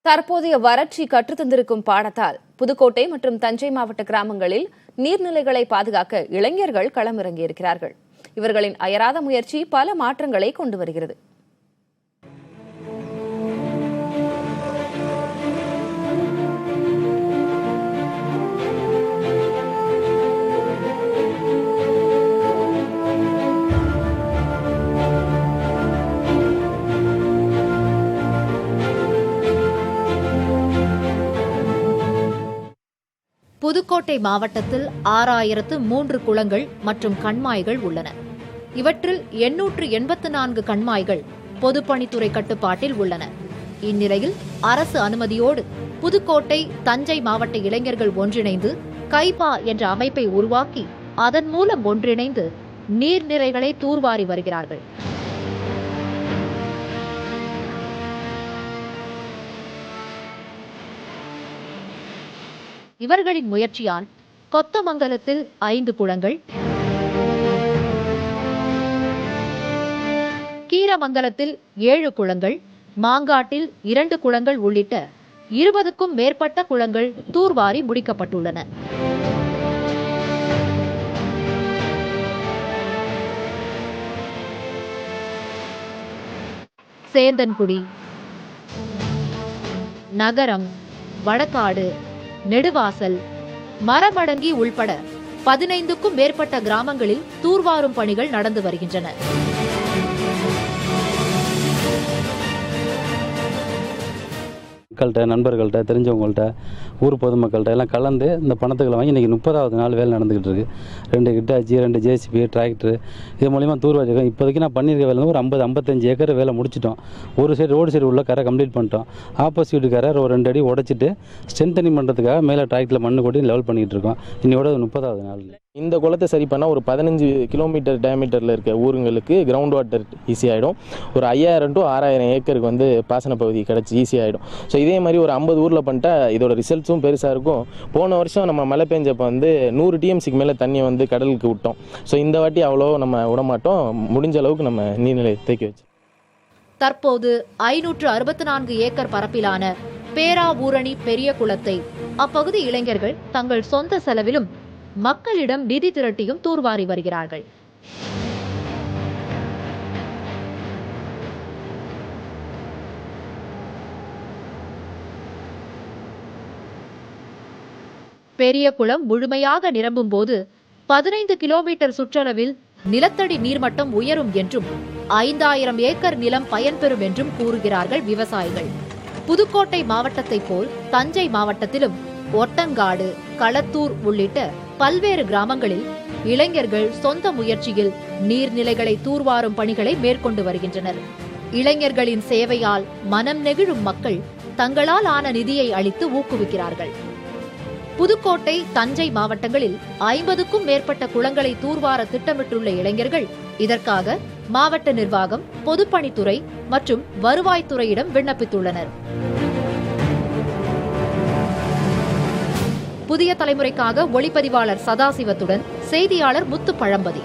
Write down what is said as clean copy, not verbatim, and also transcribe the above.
தற்போதைய வறட்சி கற்றுத்தந்திருக்கும் பாடத்தால் புதுக்கோட்டை மற்றும் தஞ்சை மாவட்ட கிராமங்களில் நீர்நிலைகளை பாதுகாக்க இளைஞர்கள் களமிறங்கியிருக்கிறார்கள். இவர்களின் அயராத முயற்சி பல மாற்றங்களை கொண்டு வருகிறது. புதுக்கோட்டை மாவட்டத்தில் 6003 குளங்கள் மற்றும் கண்மாய்கள் உள்ளன. இவற்றில் 884 கண்மாய்கள் பொதுப்பணித்துறை கட்டுப்பாட்டில் உள்ளன. இந்நிலையில் அரசு அனுமதியோடு புதுக்கோட்டை, தஞ்சை மாவட்ட இளைஞர்கள் ஒன்றிணைந்து கைபா என்ற அமைப்பை உருவாக்கி அதன் மூலம் ஒன்றிணைந்து நீர்நிலைகளை தூர்வாரி வருகிறார்கள். இவர்களின் முயற்சியால் கொத்தமங்கலத்தில் 5 குளங்கள், கீரமங்கலத்தில் 7 குளங்கள், மாங்காட்டில் 2 குளங்கள் உள்ளிட்ட 20க்கும் மேற்பட்ட குளங்கள் தூர்வாரி முடிக்கப்பட்டுள்ளன. சேந்தன்குடி, நகரம், வடக்காடு, நெடுவாசல், மரமடங்கி உள்பட 15க்கும் மேற்பட்ட கிராமங்களில் தூர்வாரும் பணிகள் நடந்து வருகின்றன. மக்கள்கிட்ட, நண்பர்கள்ட்ட, தெரிஞ்சவங்கள்ட்ட, ஊர் பொதுமக்கள்கிட்ட எல்லாம் கலந்து இந்த பணத்துக்களை வாங்கி இன்றைக்கி 30வது நாள் வேலை நடந்துக்கிட்டு இருக்குது. 2 ஹிட்டாச்சி, 2 ஜேசிபி, டிராக்டர் இது மூலிமா தூர்வாரிருக்கோம். இப்போதைக்கு நான் பண்ணியிருக்க வேலை ஒரு 50-55 ஏக்கர் வேலை முடிச்சிட்டோம். ஒரு சைடு ரோடு சைடு உள்ள கரை கம்ப்ளீட் பண்ணிட்டோம். ஆப்போசிட் கரை ஒரு 2 அடி உடைச்சிட்டு ஸ்ட்ரென்தனிங் பண்ணுறதுக்காக மேலே டிராக்டரில் மண்ணு கொட்டி லெவல் பண்ணிகிட்டு இருக்கோம். இன்னையோட 30வது நாள். இந்த குளத்தை சரி பண்ணால் ஒரு 15 கிலோமீட்டர் டயமீட்டரில் இருக்க ஊருங்களுக்கு கிரவுண்ட் வாட்டர் ஈஸியாகிடும். ஒரு 5000 to 6000 ஏக்கருக்கு பாசன பகுதி கிடச்சி ஈஸியாகிடும். ஸோ இதே மாதிரி ஒரு 50 ஊரில் பண்ணிட்டா இதோட ரிசல்ட்ஸும் பெருசாக இருக்கும். போன வருஷம் நம்ம மழை பெஞ்சப்போ 100 TMCக்கு மேலே தண்ணியை கடலுக்கு விட்டோம். ஸோ இந்த வாட்டி அவ்வளோ நம்ம விடமாட்டோம். முடிஞ்ச அளவுக்கு நம்ம நீர்நிலை தேக்கி வச்சு. தற்போது 564 ஏக்கர் பரப்பிலான பேராவூரணி பெரிய குளத்தை அப்பகுதி இளைஞர்கள் தங்கள் சொந்த செலவிலும் மக்களிடம் நிதி திரட்டியும் தூர்வாரி வருகிறார்கள். பெரிய குளம் முழுமையாக நிரம்பும் போது 15 கிலோமீட்டர் சுற்றளவில் நிலத்தடி நீர்மட்டம் உயரும் என்றும் 5000 ஏக்கர் நிலம் பயன்பெறும் என்றும் கூறுகிறார்கள் விவசாயிகள். புதுக்கோட்டை மாவட்டத்தை போல் தஞ்சை மாவட்டத்திலும் ஒட்டங்காடு, களத்தூர் உள்ளிட்ட பல்வேறு கிராமங்களில் இளைஞர்கள் சொந்த முயற்சியில் நீர்நிலைகளை தூர்வாரும் பணிகளை மேற்கொண்டு வருகின்றனர். இளைஞர்களின் சேவையால் மனம் நெகிழும் மக்கள் தங்களால் ஆன நிதியை அளித்து ஊக்குவிக்கிறார்கள். புதுக்கோட்டை, தஞ்சை மாவட்டங்களில் 50க்கும் மேற்பட்ட குளங்களை தூர்வார திட்டமிட்டுள்ள இளைஞர்கள் இதற்காக மாவட்ட நிர்வாகம், பொதுப்பணித்துறை மற்றும் வருவாய்த்துறையிடம் விண்ணப்பித்துள்ளனர். புதிய தலைமுறைக்காக ஒளிப்பதிவாளர் சதாசிவத்துடன் செய்தியாளர் முத்து பழம்பதி.